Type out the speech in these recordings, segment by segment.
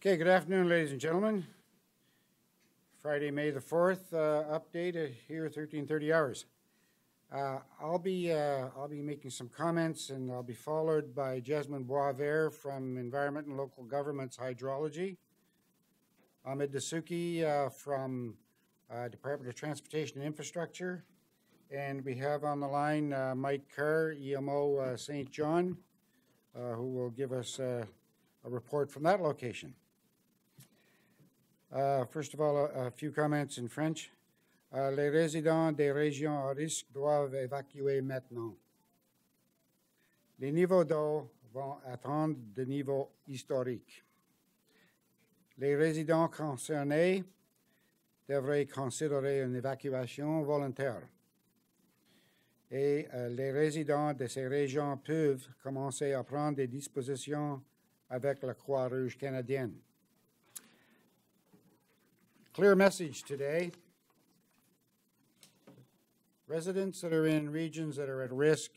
Okay, good afternoon, ladies and gentlemen. Friday, May the 4th, update here, 1330 hours. I'll be making some comments, and I'll be followed by Jasmine Boisvert from Environment and Local Governments Hydrology, Ahmed Dasuki from Department of Transportation and Infrastructure, and we have on the line Mike Carr, EMO St. John, who will give us a report from that location. First of all, a few comments in French. Les résidents des régions à risque doivent évacuer maintenant. Les niveaux d'eau vont atteindre des niveaux historiques. Les résidents concernés devraient considérer une évacuation volontaire. Et les résidents de ces régions peuvent commencer à prendre des dispositions avec la Croix-Rouge canadienne. Clear message today. Residents that are in regions that are at risk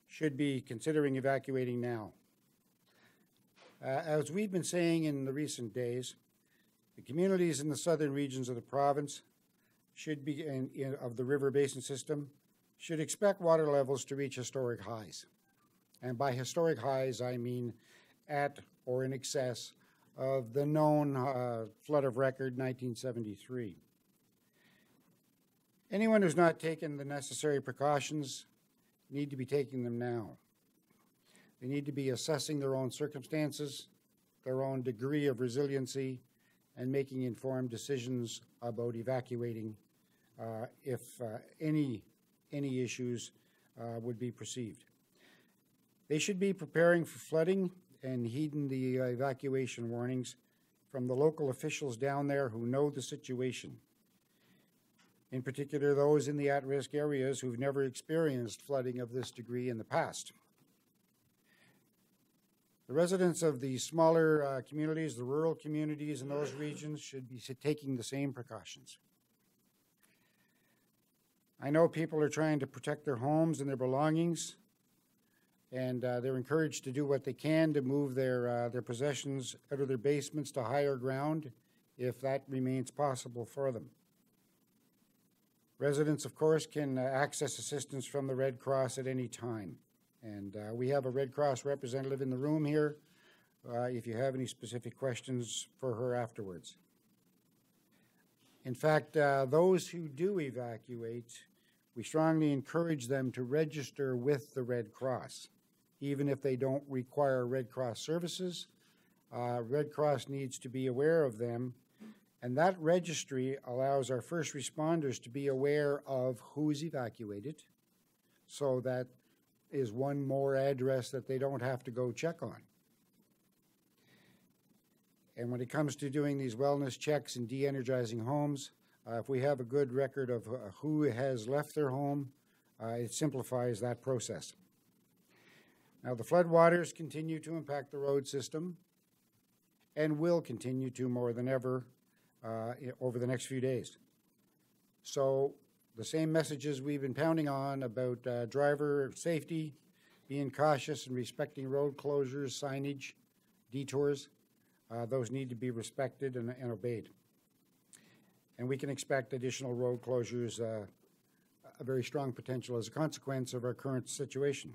should be considering evacuating now. As we've been saying in the recent days, the communities in the southern regions of the province should be of the river basin system should expect water levels to reach historic highs. And by historic highs, I mean at or in excess of the known flood of record 1973. Anyone who's not taken the necessary precautions need to be taking them now. They need to be assessing their own circumstances, their own degree of resiliency, and making informed decisions about evacuating if any issues would be perceived. They should be preparing for flooding and heeding the evacuation warnings from the local officials down there who know the situation. In particular, those in the at-risk areas who've never experienced flooding of this degree in the past. The residents of the smaller communities, the rural communities in those regions should be taking the same precautions. I know people are trying to protect their homes and their belongings, and they're encouraged to do what they can to move their possessions out of their basements to higher ground if that remains possible for them. Residents, of course, can access assistance from the Red Cross at any time. And we have a Red Cross representative in the room here if you have any specific questions for her afterwards. In fact, those who do evacuate, we strongly encourage them to register with the Red Cross. Even if they don't require Red Cross services, Red Cross needs to be aware of them. And that registry allows our first responders to be aware of who's evacuated. So that is one more address that they don't have to go check on. And when it comes to doing these wellness checks and de-energizing homes, if we have a good record of who has left their home, it simplifies that process. Now, the floodwaters continue to impact the road system and will continue to more than ever over the next few days. So the same messages we've been pounding on about driver safety, being cautious and respecting road closures, signage, detours, those need to be respected and obeyed. And we can expect additional road closures, a very strong potential as a consequence of our current situation.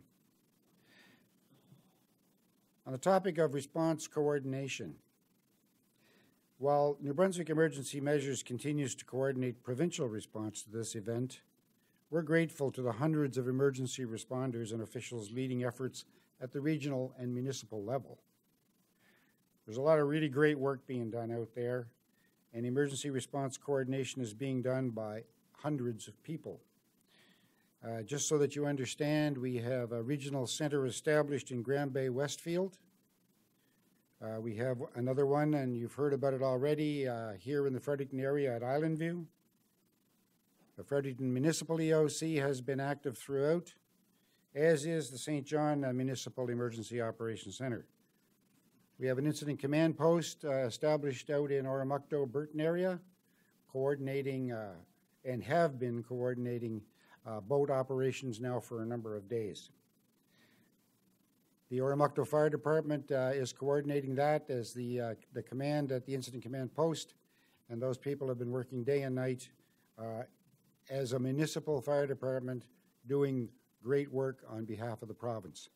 On the topic of response coordination, while New Brunswick Emergency Measures continues to coordinate provincial response to this event, we're grateful to the hundreds of emergency responders and officials leading efforts at the regional and municipal level. There's a lot of really great work being done out there, and emergency response coordination is being done by hundreds of people. Just so that you understand, we have a regional center established in Grand Bay, Westfield. We have another one, and you've heard about it already, here in the Fredericton area at Islandview. The Fredericton Municipal EOC has been active throughout, as is the St. John Municipal Emergency Operations Center. We have an incident command post established out in Oromocto, Burton area, coordinating and have been coordinating boat operations now for a number of days. The Oromocto Fire Department is coordinating that as the command at the Incident Command Post, and those people have been working day and night as a municipal fire department doing great work on behalf of the province.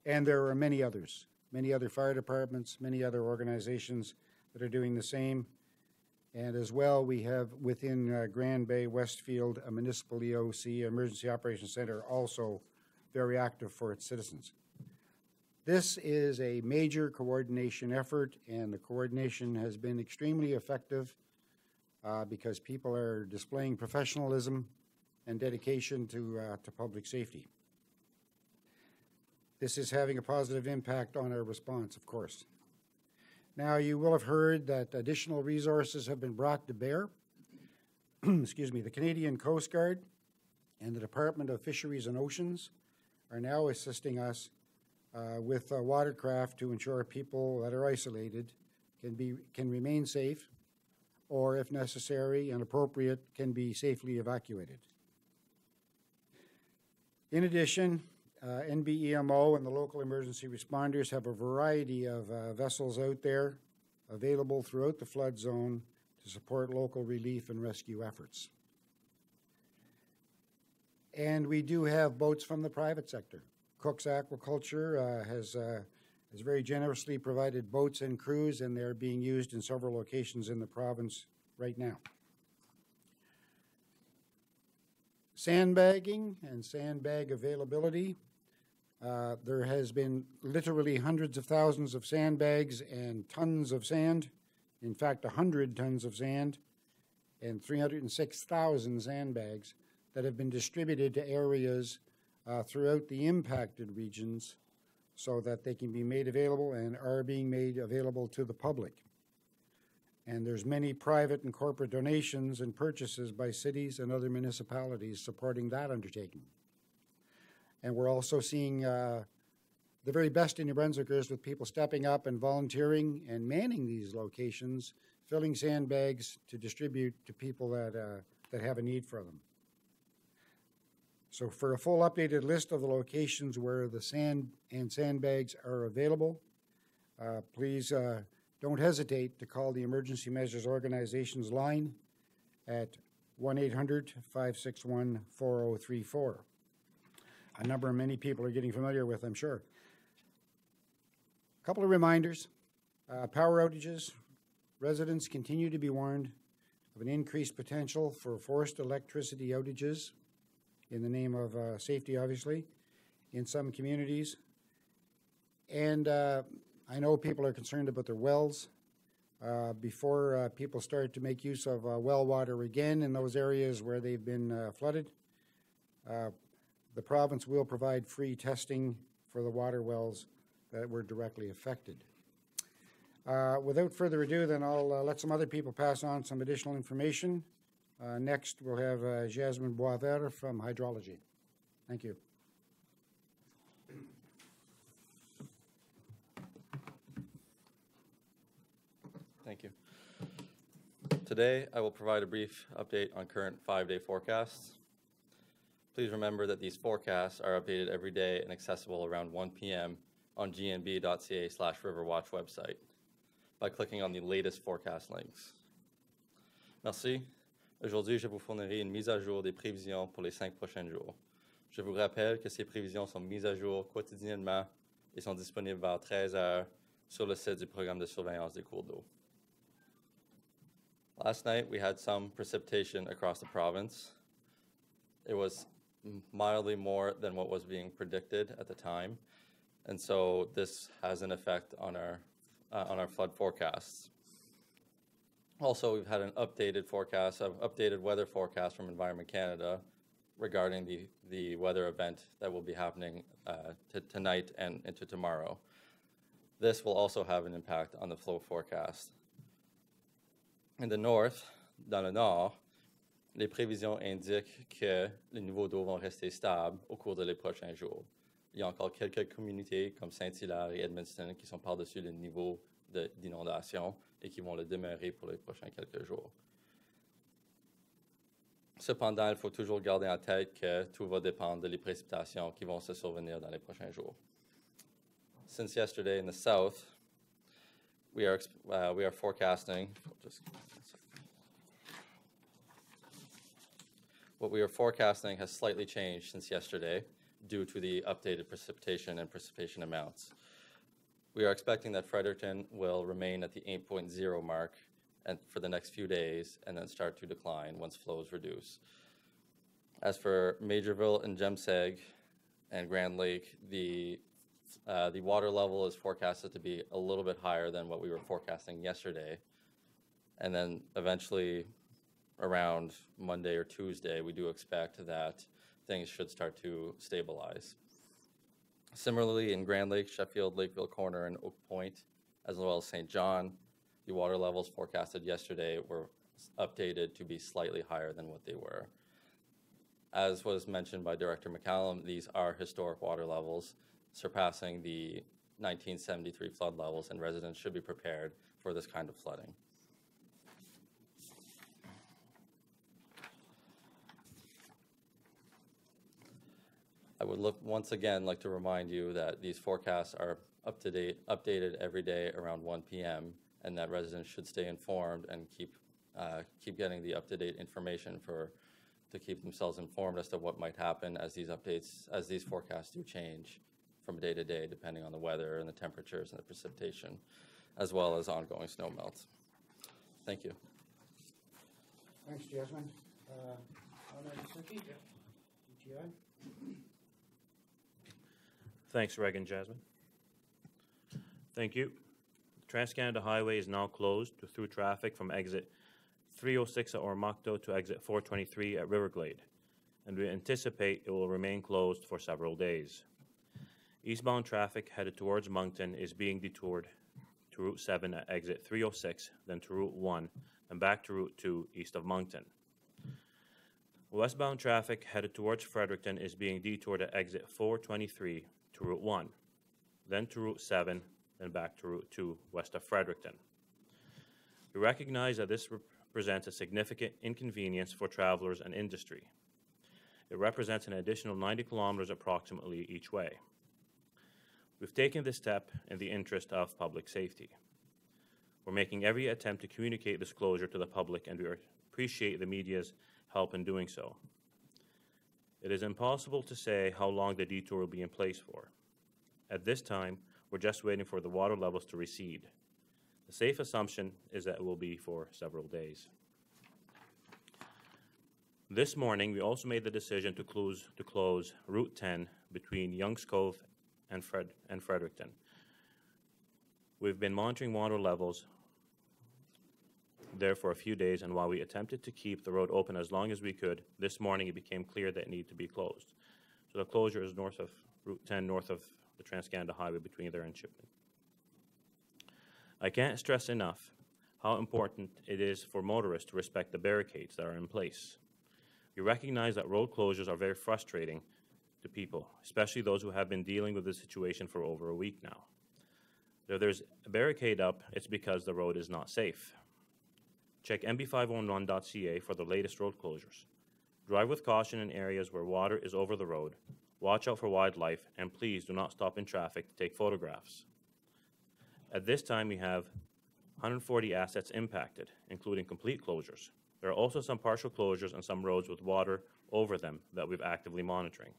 And there are many others, many other fire departments, many other organizations that are doing the same. And as well, we have within Grand Bay, Westfield, a municipal EOC, Emergency Operations Center, also very active for its citizens. This is a major coordination effort, and the coordination has been extremely effective because people are displaying professionalism and dedication to public safety. This is having a positive impact on our response, of course. Now, you will have heard that additional resources have been brought to bear. Excuse me, the Canadian Coast Guard and the Department of Fisheries and Oceans are now assisting us with watercraft to ensure people that are isolated can remain safe, or if necessary and appropriate, can be safely evacuated. In addition, NBEMO and the local emergency responders have a variety of vessels out there available throughout the flood zone to support local relief and rescue efforts. And we do have boats from the private sector. Cook's Aquaculture has very generously provided boats and crews, and they're being used in several locations in the province right now. Sandbagging and sandbag availability. There has been literally hundreds of thousands of sandbags and tons of sand. In fact, 100 tons of sand and 306,000 sandbags that have been distributed to areas throughout the impacted regions so that they can be made available and are being made available to the public. And there's many private and corporate donations and purchases by cities and other municipalities supporting that undertaking. And we're also seeing the very best in New Brunswickers with people stepping up and volunteering and manning these locations, filling sandbags to distribute to people that have a need for them. So for a full updated list of the locations where the sand and sandbags are available, please don't hesitate to call the Emergency Measures Organization's line at 1-800-561-4034. A number many people are getting familiar with, I'm sure. A couple of reminders. Power outages. Residents continue to be warned of an increased potential for forced electricity outages in the name of safety, obviously, in some communities. And I know people are concerned about their wells. Before people start to make use of well water again in those areas where they've been flooded, the province will provide free testing for the water wells that were directly affected. Without further ado, then I'll let some other people pass on some additional information. Next, we'll have Jasmine Boisvert from Hydrology. Thank you. Thank you. Today, I will provide a brief update on current 5-day forecasts. Please remember that these forecasts are updated every day and accessible around 1 p.m. on gnb.ca/Riverwatch website by clicking on the latest forecast links. Merci. Aujourd'hui, je vous fournirai une mise à jour des prévisions pour les 5 prochains jours. Je vous rappelle que ces prévisions sont mises à jour quotidiennement et sont disponibles vers 13 heures sur le site du programme de surveillance des cours d'eau. Last night, we had some precipitation across the province. It was mildly more than what was being predicted at the time, and so this has an effect on our flood forecasts. Also, we've had an updated weather forecast from Environment Canada regarding the weather event that will be happening tonight and into tomorrow. This will also have an impact on the flow forecast. In the north, dans le nord, les prévisions indiquent que les niveaux d'eau vont rester stables au cours des prochains jours. Il y a encore quelques communautés comme Saint-Hilaire et Edmundston qui sont par-dessus le niveau d'inondation et qui vont le demeurer pour les prochains quelques jours. Cependant, il faut toujours garder en tête que tout va dépendre des précipitations qui vont se survenir dans les prochains jours. Since yesterday in the south, we are forecasting. What we are forecasting has slightly changed since yesterday due to the updated precipitation and precipitation amounts. We are expecting that Fredericton will remain at the 8.0 mark for the next few days and then start to decline once flows reduce. As for Majorville and Jemseg and Grand Lake, the water level is forecasted to be a little bit higher than what we were forecasting yesterday. And then eventually around Monday or Tuesday, we do expect that things should start to stabilize. Similarly, in Grand Lake, Sheffield, Lakeville Corner, and Oak Point, as well as St. John, the water levels forecasted yesterday were updated to be slightly higher than what they were. As was mentioned by Director McCallum, these are historic water levels, surpassing the 1973 flood levels, and residents should be prepared for this kind of flooding. I would once again like to remind you that these forecasts are updated every day around 1 p.m. and that residents should stay informed and keep getting the up-to-date information to keep themselves informed as to what might happen as these forecasts do change from day to day, depending on the weather and the temperatures and the precipitation, as well as ongoing snow melt. Thank you. Thanks, Jasmine. DTI. Thanks, Reg and Jasmine. Thank you. Trans-Canada Highway is now closed to through traffic from exit 306 at Ormocto to exit 423 at Riverglade, and we anticipate it will remain closed for several days. Eastbound traffic headed towards Moncton is being detoured to Route 7 at exit 306, then to Route 1, and back to Route 2 east of Moncton. Westbound traffic headed towards Fredericton is being detoured at exit 423 to Route 1, then to Route 7, then back to Route 2 west of Fredericton. We recognize that this represents a significant inconvenience for travelers and industry. It represents an additional 90 kilometers approximately each way. We've taken this step in the interest of public safety. We're making every attempt to communicate this closure to the public, and we appreciate the media's help in doing so. It is impossible to say how long the detour will be in place for. At this time, we're just waiting for the water levels to recede. The safe assumption is that it will be for several days. This morning, we also made the decision to close Route 10 between Youngs Cove and Fredericton. We've been monitoring water levels there for a few days, and while we attempted to keep the road open as long as we could, this morning it became clear that it needed to be closed. So the closure is north of Route 10, north of the Trans-Canada Highway between there and Shipman. I can't stress enough how important it is for motorists to respect the barricades that are in place. We recognize that road closures are very frustrating to people, especially those who have been dealing with the situation for over a week now. If there's a barricade up, it's because the road is not safe. Check mb511.ca for the latest road closures. Drive with caution in areas where water is over the road. Watch out for wildlife, and please do not stop in traffic to take photographs. At this time, we have 140 assets impacted, including complete closures. There are also some partial closures and some roads with water over them that we're actively monitoring.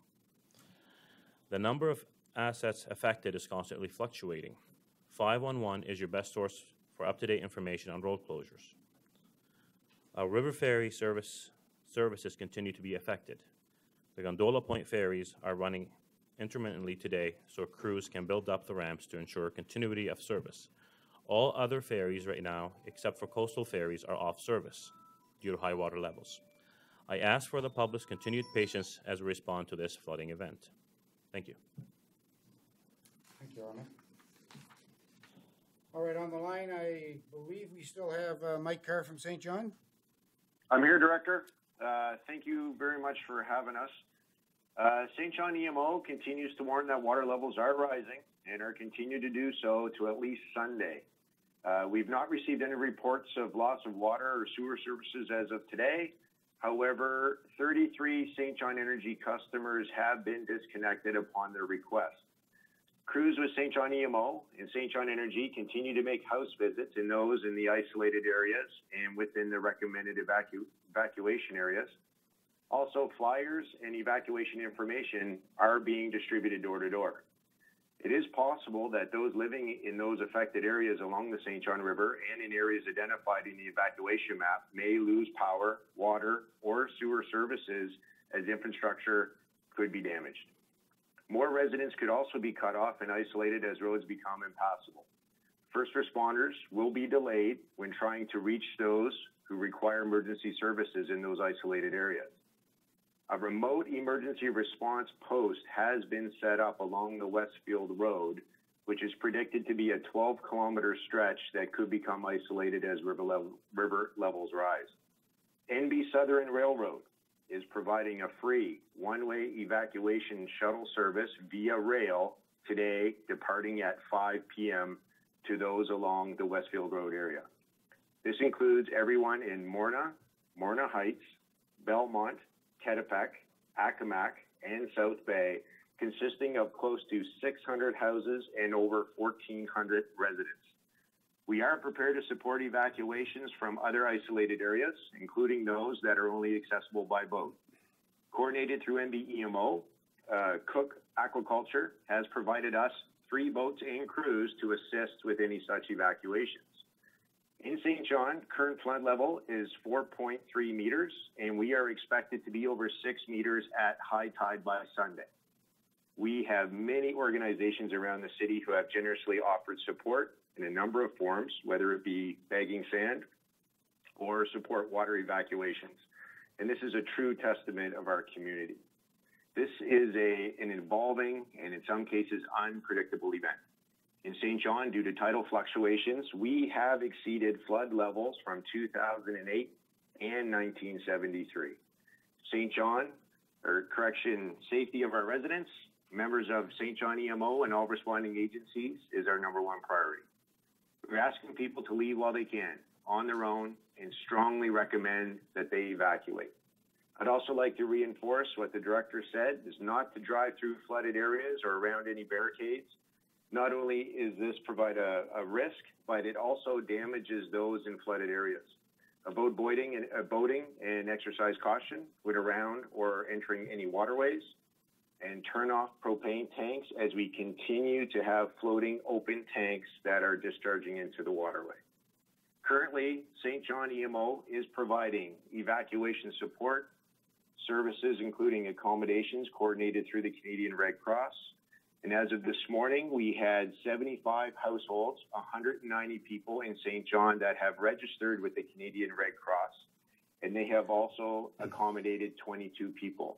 The number of assets affected is constantly fluctuating. 511 is your best source for up-to-date information on road closures. Our river ferry services continue to be affected. The Gondola Point ferries are running intermittently today so crews can build up the ramps to ensure continuity of service. All other ferries right now, except for coastal ferries, are off service due to high water levels. I ask for the public's continued patience as we respond to this flooding event. Thank you. Thank you, Ahmed. All right, on the line, I believe we still have Mike Carr from St. John. I'm here, Director. Thank you very much for having us. St. John EMO continues to warn that water levels are rising and are continue to do so to at least Sunday. We've not received any reports of loss of water or sewer services as of today. However, 33 St. John Energy customers have been disconnected upon their request. Crews with St. John EMO and St. John Energy continue to make house visits in those in the isolated areas and within the recommended evacuation areas. Also, flyers and evacuation information are being distributed door to door. It is possible that those living in those affected areas along the St. John River and in areas identified in the evacuation map may lose power, water, or sewer services as infrastructure could be damaged. More residents could also be cut off and isolated as roads become impassable. First responders will be delayed when trying to reach those who require emergency services in those isolated areas. A remote emergency response post has been set up along the Westfield Road, which is predicted to be a 12-kilometer stretch that could become isolated as river levels rise. NB Southern Railroad is providing a free one-way evacuation shuttle service via rail today, departing at 5 p.m. to those along the Westfield Road area. This includes everyone in Morna, Morna Heights, Belmont, Ketipek, Accomack, and South Bay, consisting of close to 600 houses and over 1,400 residents. We are prepared to support evacuations from other isolated areas, including those that are only accessible by boat. Coordinated through NBEMO, Cook Aquaculture has provided us 3 boats and crews to assist with any such evacuations. In St. John, current flood level is 4.3 meters, and we are expected to be over 6 meters at high tide by Sunday. We have many organizations around the city who have generously offered support in a number of forms, whether it be bagging sand or support water evacuations. And this is a true testament of our community. This is an evolving and in some cases unpredictable event. In St. John, due to tidal fluctuations, we have exceeded flood levels from 2008 and 1973. St. John, safety of our residents, members of St. John EMO and all responding agencies is our number 1 priority. We're asking people to leave while they can, on their own, and strongly recommend that they evacuate. I'd also like to reinforce what the director said, is not to drive through flooded areas or around any barricades. Not only is this provide a risk, but it also damages those in flooded areas. Boating and exercise caution when around or entering any waterways, and turn off propane tanks as we continue to have floating open tanks that are discharging into the waterway. Currently, St. John EMO is providing evacuation support services, including accommodations coordinated through the Canadian Red Cross. And as of this morning, we had 75 households, 190 people in St. John that have registered with the Canadian Red Cross, and they have also accommodated 22 people.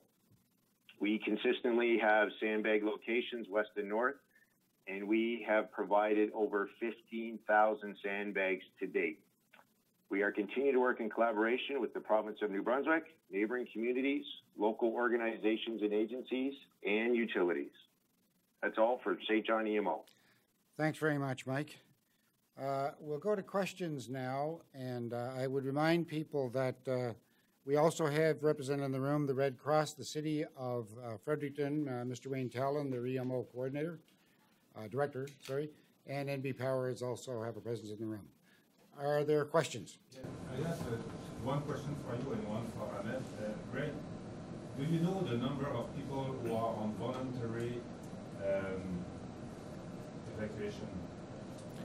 We consistently have sandbag locations west and north, and we have provided over 15,000 sandbags to date. We are continuing to work in collaboration with the province of New Brunswick, neighboring communities, local organizations and agencies, and utilities. That's all for St. John EMO. Thanks very much, Mike. We'll go to questions now, and I would remind people that we also have represented in the room the Red Cross, the City of Fredericton, Mr. Wayne Talon, the EMO director, and NB Power is also have a presence in the room. Are there questions? Yeah, I have one question for you and one for Ahmed. Greg, do you know the number of people who are on voluntary evacuation?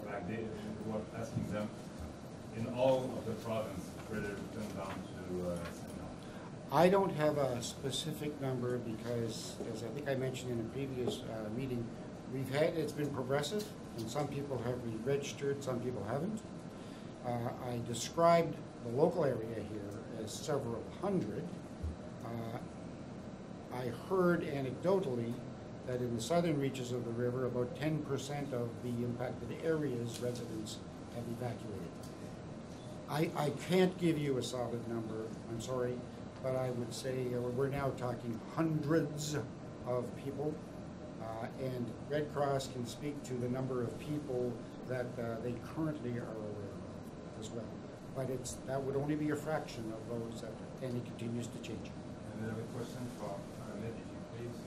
Like they were asking them in all of the province, whether it comes down to I don't have a specific number because, as I think I mentioned in a previous meeting, it's been progressive, and some people have re-registered, some people haven't. I described the local area here as several hundred. I heard anecdotally that in the southern reaches of the river, about 10% of the impacted areas residents have evacuated. I can't give you a solid number, I'm sorry, but I would say we're now talking hundreds of people, and Red Cross can speak to the number of people that they currently are aware of as well. But that would only be a fraction of those, and it continues to change. And I have a question for Ahmed, if you please.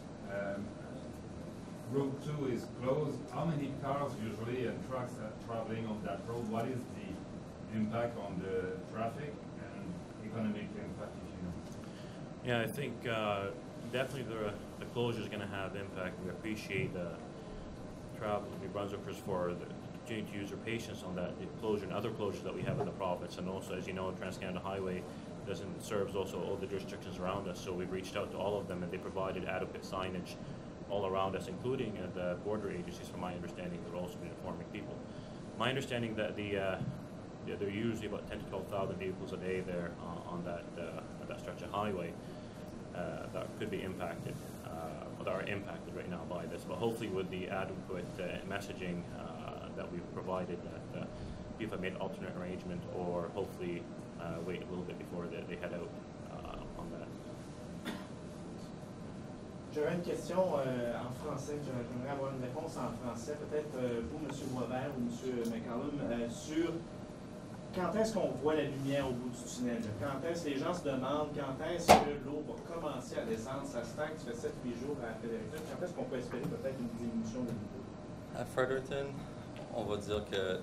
Route 2 is closed. How many cars usually and trucks are traveling on that road? What is the impact on the traffic and economic impact, if you know? Yeah, I think definitely the closure is going to have impact. We appreciate the travel, New Brunswickers, for the opportunity to use their patience on that closure and other closures that we have in the province. And also, as you know, Trans-Canada Highway serves also all the jurisdictions around us. So we've reached out to all of them, and they provided adequate signage all around us, including the border agencies. From my understanding, they're also been informing people. My understanding that there are usually about 10 to 12,000 vehicles a day there on that stretch of highway that could be impacted, or that are impacted right now by this. But hopefully, with the adequate messaging that we've provided, that people have made alternate arrangement, or hopefully wait a little bit before they head out on that. J'aurais une question en français. J'aimerais avoir une réponse en français, peut-être pour M. Boisvert ou M. McCallum, sur quand est-ce qu'on voit la lumière au bout du tunnel? Quand est-ce que les gens se demandent quand est-ce que l'eau va commencer à descendre? Ça stagne, ça fait 7-8 jours à Fredericton. Quand est-ce qu'on peut espérer peut-être une diminution de niveau? À Fredericton, on va dire que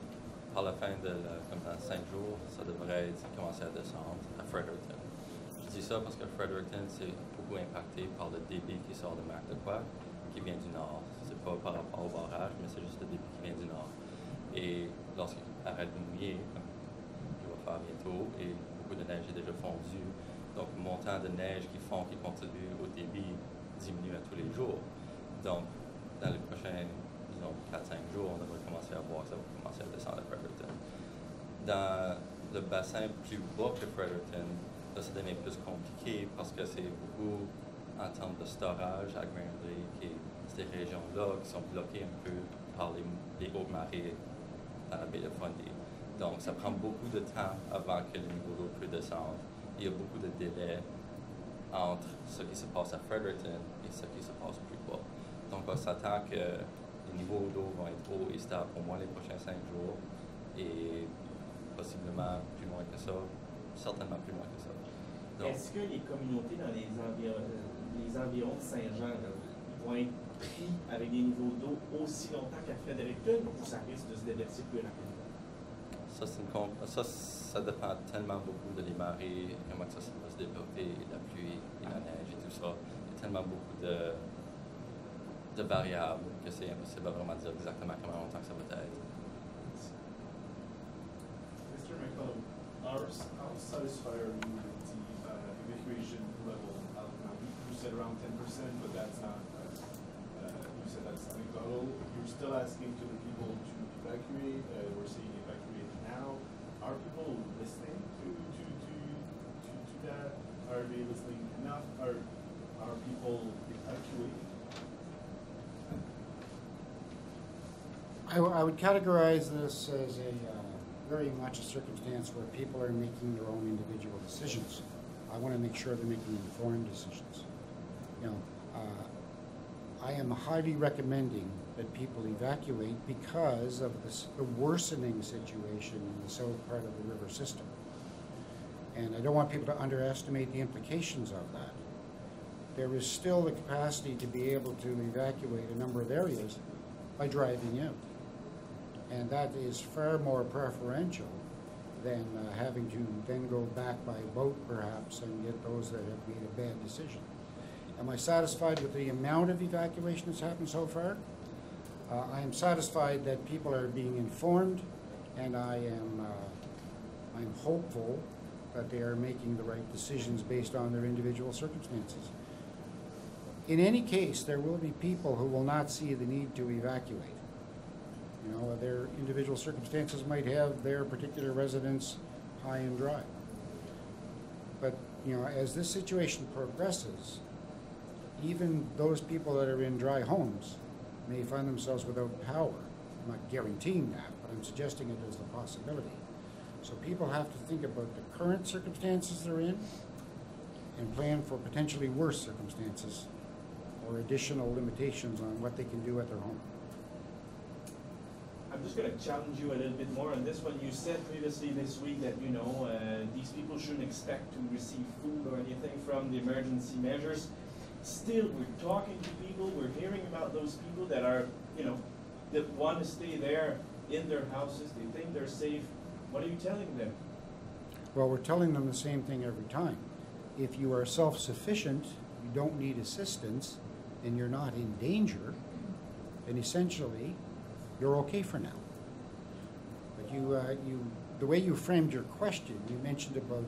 par la fin de comme dans 5 jours, ça devrait commencer à descendre à Fredericton. Je dis ça parce que Fredericton, c'est beaucoup impacté par le débit qui sort de Mactaquac, qui vient du nord. C'est pas par rapport au barrage, mais c'est juste le débit qui vient du nord. Et lorsqu'il arrête de mouiller, comme il va faire bientôt, et beaucoup de neige est déjà fondue, donc le montant de neige qui contribue au débit diminue à tous les jours. Donc, dans les prochains, disons, 4-5 jours, on devrait commencer à voir que ça va commencer à descendre à Fredericton. Dans le bassin plus bas que Fredericton, là, ça devient plus compliqué parce que c'est beaucoup en termes de storage à Granby, qui ces régions-là qui sont bloquées un peu par les hautes marées dans la baie de Fundy. Donc, ça prend beaucoup de temps avant que le niveau d'eau peut descendre. Il y a beaucoup de délais entre ce qui se passe à Fredericton et ce qui se passe plus bas. Donc, on s'attend que les niveaux d'eau vont être hauts et stables au moins les prochains 5 jours et possiblement plus loin que ça, certainement plus loin que ça. Est-ce que les communautés dans les environs de Saint-Jean vont être pris avec des niveaux d'eau aussi longtemps qu'à Fredericton ou ça risque de se déverser plus rapidement? Ça dépend tellement beaucoup de les marées, comment ça va se développer, la pluie, et la neige et tout ça. Il y a tellement beaucoup de variables que c'est impossible à vraiment dire exactement comment longtemps que ça va être. Mr. McCallum, how satisfied are you with the evacuation level? You said around 10%, but that's not, you said that's anecdotal. You're still asking to the people to evacuate. We're seeing evacuate now. Are people listening to that? Are they listening enough? Are people evacuating? I would categorize this as very much a circumstance where people are making their own individual decisions. I want to make sure they're making informed decisions. You know, I am highly recommending that people evacuate because of the worsening situation in the south part of the river system. And I don't want people to underestimate the implications of that. There is still the capacity to be able to evacuate a number of areas by driving out. And that is far more preferential than having to then go back by boat perhaps and get those that have made a bad decision. Am I satisfied with the amount of evacuation that's happened so far? I am satisfied that people are being informed, and I'm hopeful that they are making the right decisions based on their individual circumstances. In any case, there will be people who will not see the need to evacuate. You know, their individual circumstances might have their particular residence high and dry. But, you know, as this situation progresses, even those people that are in dry homes may find themselves without power. I'm not guaranteeing that, but I'm suggesting it as a possibility. So people have to think about the current circumstances they're in and plan for potentially worse circumstances or additional limitations on what they can do at their home. I'm just going to challenge you a little bit more on this one. You said previously this week that, you know, these people shouldn't expect to receive food or anything from the emergency measures. still, we're talking to people, we're hearing about those people that are, you know, that want to stay there in their houses, they think they're safe. What are you telling them? Well, we're telling them the same thing every time. If you are self-sufficient, you don't need assistance, and you're not in danger, then essentially you're okay for now. But the way you framed your question, you mentioned about,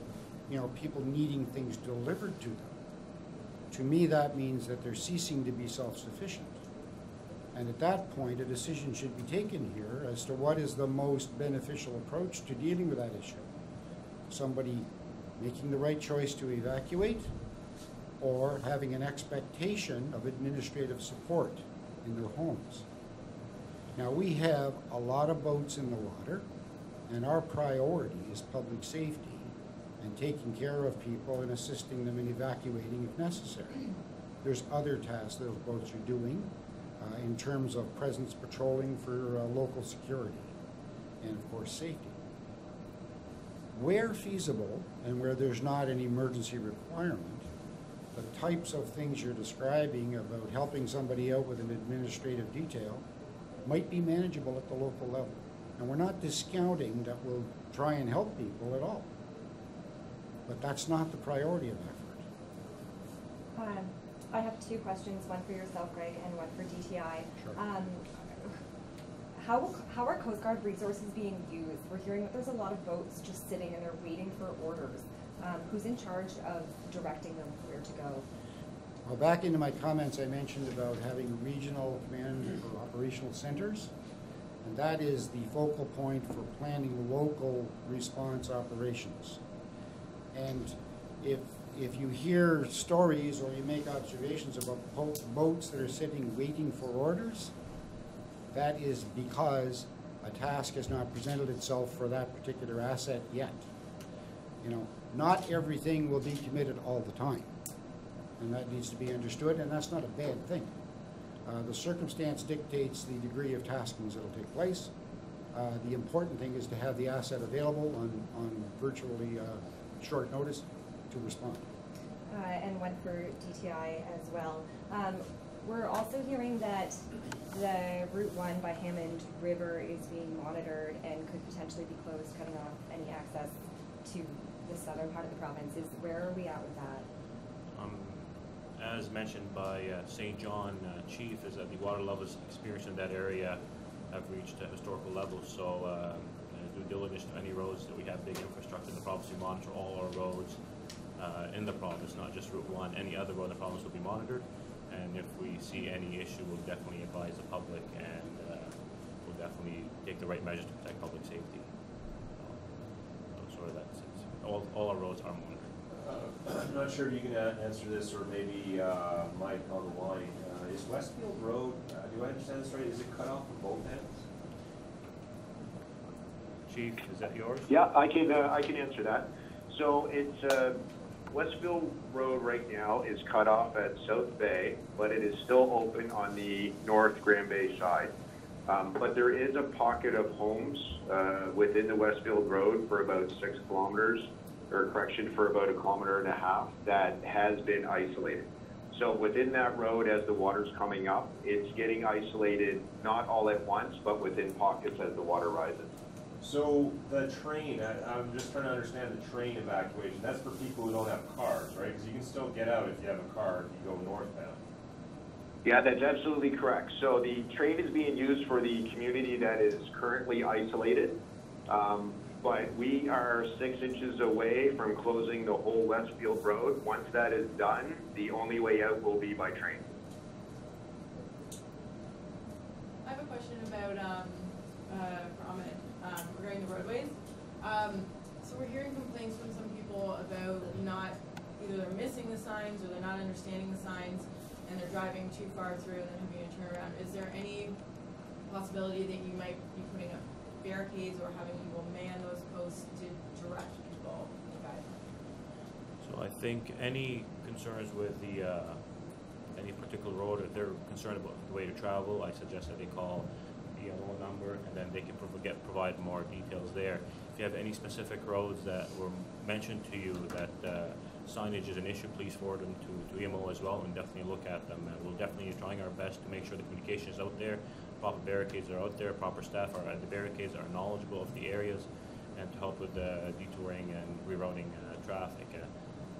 you know, people needing things delivered to them. To me, that means that they're ceasing to be self-sufficient. And at that point, a decision should be taken here as to what is the most beneficial approach to dealing with that issue. Somebody making the right choice to evacuate, or having an expectation of administrative support in their homes. Now, we have a lot of boats in the water, and our priority is public safety and taking care of people and assisting them in evacuating if necessary. There's other tasks those boats are doing in terms of presence patrolling for local security and, of course, safety. Where feasible and where there's not an emergency requirement, the types of things you're describing about helping somebody out with an administrative detail might be manageable at the local level. And we're not discounting that we'll try and help people at all. But that's not the priority of effort. I have two questions, one for yourself, Greg, and one for DTI. Sure. How are Coast Guard resources being used? We're hearing that there's a lot of boats just sitting and they're waiting for orders. Who's in charge of directing them where to go? Well, back into my comments, I mentioned about having regional command or operational centers, and that is the focal point for planning local response operations. And if you hear stories or you make observations about boats that are sitting waiting for orders, that is because a task has not presented itself for that particular asset yet. You know, not everything will be committed all the time, and that needs to be understood, and that's not a bad thing. The circumstance dictates the degree of taskings that will take place. The important thing is to have the asset available on virtually short notice to respond. And one for DTI as well. We're also hearing that the Route 1 by Hammond River is being monitored and could potentially be closed, cutting off any access to the southern part of the province. Where are we at with that? As mentioned by St. John Chief, is that the water levels experienced in that area have reached historical levels. So due diligence to any roads that we have big infrastructure in the province, we monitor all our roads in the province, not just Route 1. Any other road in the province will be monitored. And if we see any issue, we'll definitely advise the public, and we'll definitely take the right measures to protect public safety. So that's it. All our roads are monitored. I'm not sure if you can answer this, or maybe Mike on the line. Is Westfield Road, do I understand this right, is it cut off from both ends? Chief, is that yours? Yeah, I can answer that. So it's Westfield Road right now is cut off at South Bay, but it is still open on the North Grand Bay side. But there is a pocket of homes within the Westfield Road for about 6 kilometers, or correction, for about 1.5 kilometers that has been isolated. So within that road, as the water's coming up, it's getting isolated, not all at once, but within pockets as the water rises. So the train, I'm just trying to understand the train evacuation. That's for people who don't have cars, right? Because you can still get out if you have a car if you go northbound. Yeah, that's absolutely correct. So the train is being used for the community that is currently isolated. But we are 6 inches away from closing the whole Westfield Road. Once that is done, the only way out will be by train. I have a question about for Amit regarding the roadways. So we're hearing complaints from some people about either they're missing the signs or they're not understanding the signs, and they're driving too far through and then having to turn around. Is there any possibility that you might be putting up barricades or having people man those posts to direct people to guide them? So I think any concerns with the any particular road, if they're concerned about the way to travel, I suggest that they call the yellow number, and then they can provide more details there. If you have any specific roads that were mentioned to you that signage is an issue, please forward them to EMO as well and definitely look at them. We'll definitely be trying our best to make sure the communication is out there, proper barricades are out there, proper staff are at the barricades, are knowledgeable of the areas, and to help with detouring and rerouting traffic.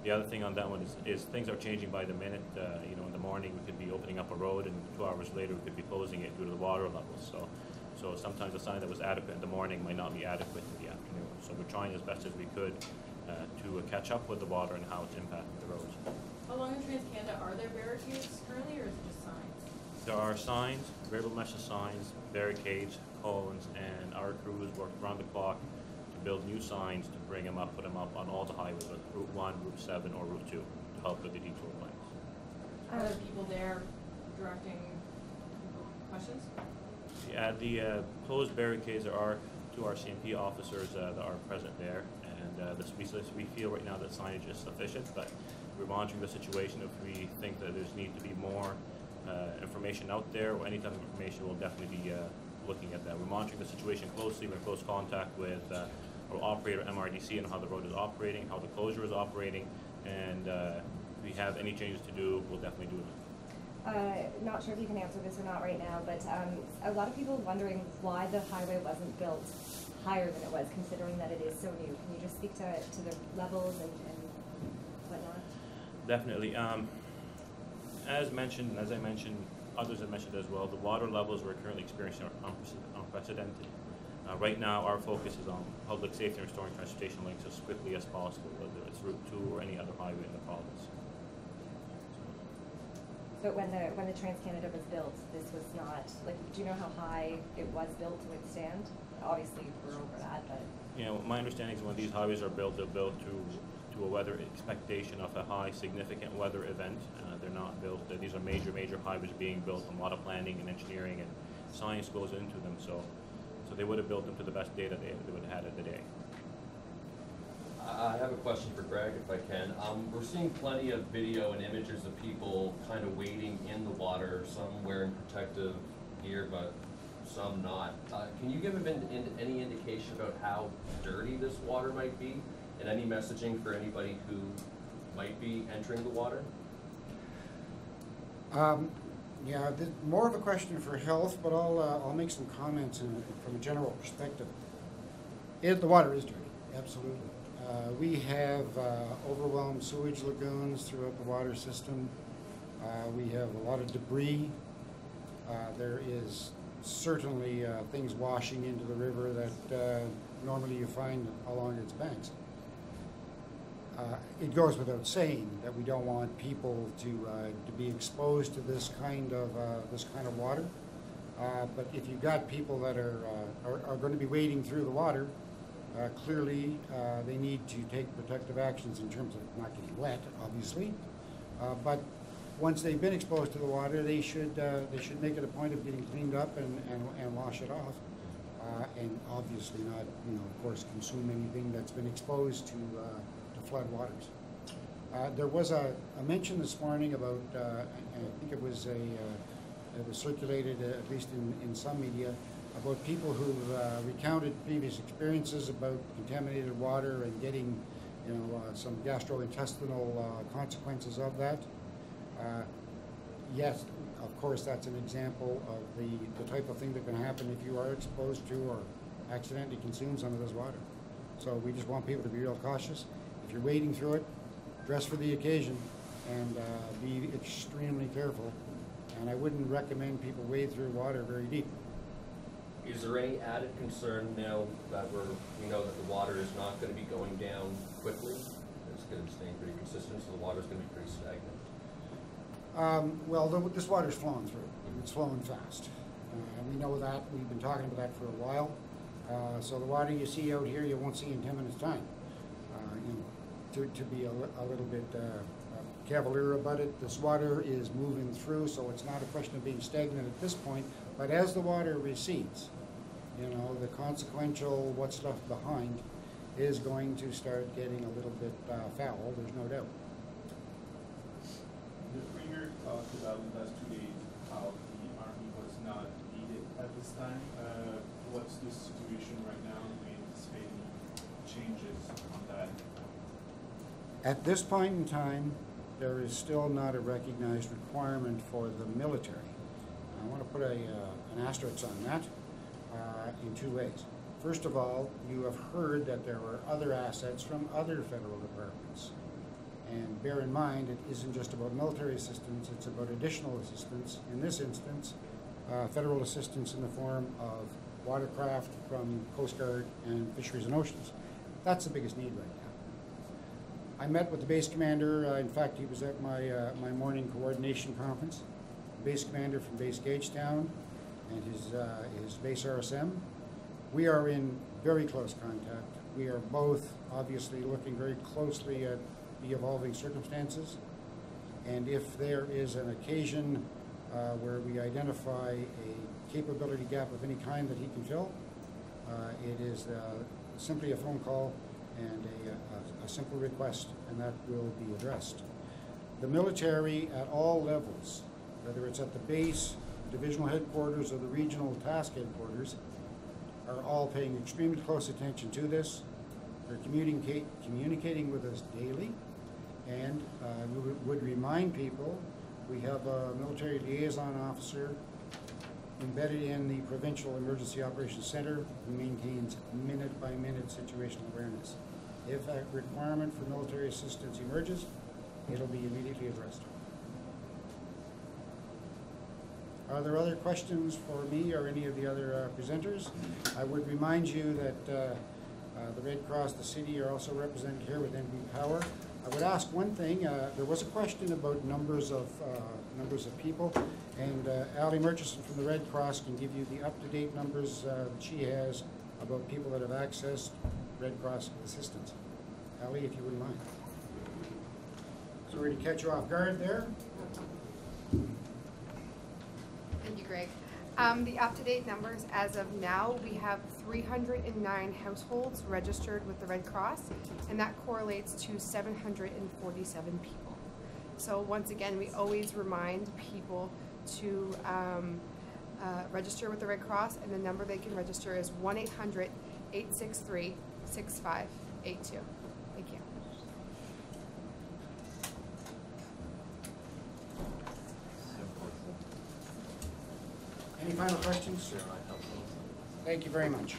The other thing on that one is things are changing by the minute. You know, in the morning we could be opening up a road, and 2 hours later we could be closing it due to the water levels. So sometimes a sign that was adequate in the morning might not be adequate in the afternoon. So we're trying as best as we could to catch up with the water and how it's impacting the roads. Along the Trans-Canada, are there barricades currently, or is it just signs? There are signs, variable meshes signs, barricades, cones, and our crews work around the clock to build new signs to bring them up, put them up on all the highways, whether Route 1, Route 7, or Route 2, to help with the detour plans. Are there people there directing questions? Yeah, the closed barricades are 2 RCMP officers that are present there, and we feel right now that signage is sufficient, but we're monitoring the situation. If we think that there's need to be more information out there or any type of information, we'll definitely be looking at that. We're monitoring the situation closely. We're in close contact with our operator, MRDC, and how the road is operating, how the closure is operating, and if we have any changes to do, we'll definitely do them. Not sure if you can answer this or not right now, but a lot of people wondering why the highway wasn't built higher than it was, considering that it is so new. Can you just speak to the levels and whatnot? Definitely. As I mentioned, others have mentioned as well, the water levels we're currently experiencing are unprecedented. Right now, our focus is on public safety and restoring transportation links as quickly as possible, whether it's Route 2 or any other highway in the province. But when the Trans-Canada was built, this was not, like, do you know how high it was built to withstand? Obviously, we're over that, but... You know, my understanding is when these highways are built, they're built to a weather expectation of a high, significant weather event. They're not built, these are major highways being built, and a lot of planning and engineering and science goes into them, so they would have built them to the best data they would have had at the day. I have a question for Greg, if I can. We're seeing plenty of video and images of people kind of wading in the water, some wearing protective gear, but some not. Can you give any indication about how dirty this water might be, and any messaging for anybody who might be entering the water? Yeah, more of a question for health, but I'll make some comments from a general perspective. The water is dirty, absolutely. We have overwhelmed sewage lagoons throughout the water system. We have a lot of debris. There is certainly things washing into the river that normally you find along its banks. It goes without saying that we don't want people to be exposed to this kind of water. But if you've got people that are going to be wading through the water, clearly they need to take protective actions in terms of not getting wet, obviously. But once they've been exposed to the water, they should make it a point of getting cleaned up and wash it off. And obviously not, of course, consume anything that's been exposed to flood waters. There was a mention this morning about, I think it was circulated at least in some media, about people who've recounted previous experiences about contaminated water and getting, some gastrointestinal consequences of that. Yes, of course, that's an example of the type of thing that can happen if you are exposed to or accidentally consume some of this water. So we just want people to be real cautious. If you're wading through it, dress for the occasion and be extremely careful. And I wouldn't recommend people wade through water very deep. Is there any added concern now that we know that the water is not going to be going down quickly? It's going to be staying pretty consistent, so the water is going to be pretty stagnant. Well, this water's flowing through. It's flowing fast. We know that. We've been talking about that for a while. So the water you see out here, you won't see in 10 minutes' time. To be a little bit cavalier about it, this water is moving through, so it's not a question of being stagnant at this point. But as the water recedes, the consequential what's left behind is going to start getting a little bit foul. There's no doubt. The Premier talked about in the last 2 days how the Army was not needed at this time. What's the situation right now? Do we anticipate any changes on that? At this point in time, there is still not a recognized requirement for the military. I want to put an asterisk on that in two ways. First of all, you have heard that there are other assets from other federal departments. And bear in mind, it isn't just about military assistance, it's about additional assistance. In this instance, federal assistance in the form of watercraft from Coast Guard and Fisheries and Oceans. That's the biggest need right now. I met with the base commander. In fact, he was at my morning coordination conference. The base commander from Base Gagetown and his base RSM. We are in very close contact. We are both obviously looking very closely at the evolving circumstances. And if there is an occasion where we identify a capability gap of any kind that he can fill, it is simply a phone call and a simple request, and that will be addressed. The military at all levels, whether it's at the base, divisional headquarters, or the regional task headquarters, are all paying extremely close attention to this. They're communicating with us daily, and we would remind people we have a military liaison officer embedded in the Provincial Emergency Operations Center who maintains minute-by-minute situational awareness. If a requirement for military assistance emerges, it'll be immediately addressed. Are there other questions for me or any of the other presenters? I would remind you that the Red Cross, the city, are also represented here with NB Power. I would ask one thing. There was a question about numbers of people, and Ali Murchison from the Red Cross can give you the up-to-date numbers that she has about people that have accessed Red Cross assistance. Ali, if you wouldn't mind. Sorry to catch you off guard there. Thank you, Greg. The up-to-date numbers as of now, we have 309 households registered with the Red Cross, and that correlates to 747 people. So once again, we always remind people to register with the Red Cross, and the number they can register is 1-800-863-6582. Thank you. Any final questions? Thank you very much.